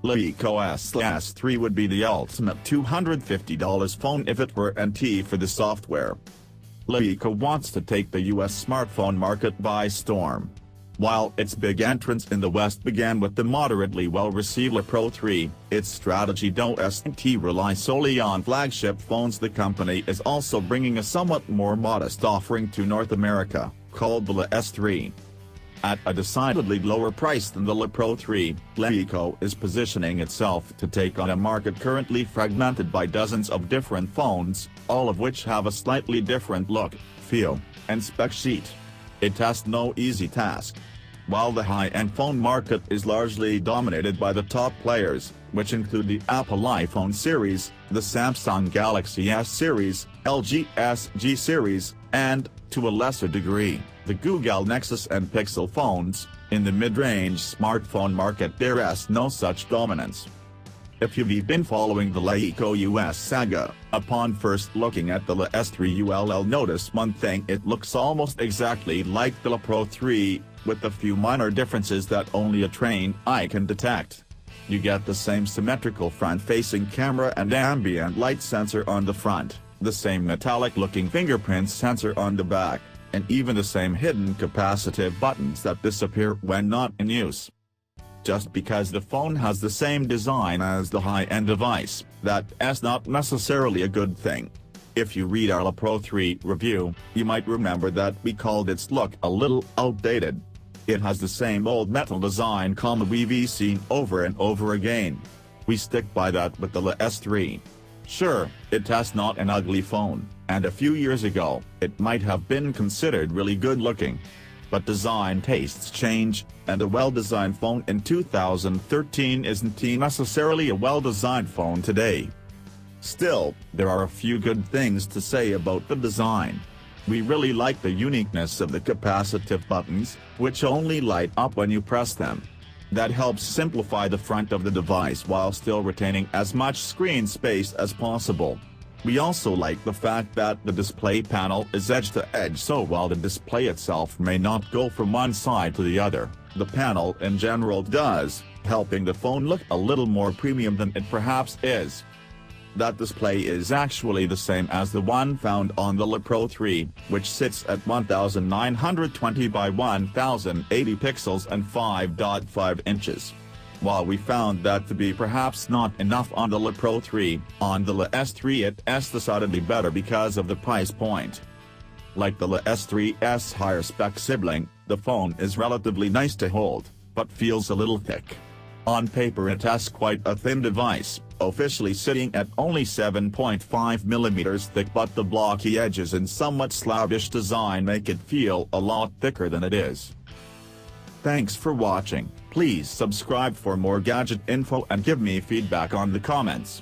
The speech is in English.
LeEco's S3 would be the ultimate $250 phone if it were NT for the software. LeEco wants to take the US smartphone market by storm. While its big entrance in the West began with the moderately well-received LePro 3, its strategy doesn't rely solely on flagship phones. The company is also bringing a somewhat more modest offering to North America, called the S3. At a decidedly lower price than the LePro 3, LeEco is positioning itself to take on a market currently fragmented by dozens of different phones, all of which have a slightly different look, feel, and spec sheet. It has no easy task. While the high-end phone market is largely dominated by the top players, which include the Apple iPhone series, the Samsung Galaxy S series, LG SG series, and, to a lesser degree, the Google Nexus and Pixel phones, in the mid-range smartphone market there is no such dominance. If you've been following the LeEco US saga, upon first looking at the S3 you'll notice one thing: it looks almost exactly like the LePro 3, with a few minor differences that only a trained eye can detect. You get the same symmetrical front-facing camera and ambient light sensor on the front, the same metallic-looking fingerprint sensor on the back, and even the same hidden capacitive buttons that disappear when not in use. Just because the phone has the same design as the high-end device, that's not necessarily a good thing. If you read our LePro 3 review, you might remember that we called its look a little outdated. It has the same old metal design we've seen over and over again. We stick by that with the S3. Sure, it has not an ugly phone, and a few years ago, it might have been considered really good looking. But design tastes change, and a well-designed phone in 2013 isn't necessarily a well-designed phone today. Still, there are a few good things to say about the design. We really like the uniqueness of the capacitive buttons, which only light up when you press them. That helps simplify the front of the device while still retaining as much screen space as possible. We also like the fact that the display panel is edge-to-edge, so while the display itself may not go from one side to the other, the panel in general does, helping the phone look a little more premium than it perhaps is. That display is actually the same as the one found on the LePro 3, which sits at 1920 by 1080 pixels and 5.5 inches. While we found that to be perhaps not enough on the LePro 3, on the S3 it's decidedly better because of the price point. Like the S3's higher spec sibling, the phone is relatively nice to hold, but feels a little thick. On paper it has quite a thin device, officially sitting at only 7.5mm thick, but the blocky edges and somewhat slavish design make it feel a lot thicker than it is. Thanks for watching. Please subscribe for more gadget info and give me feedback on the comments.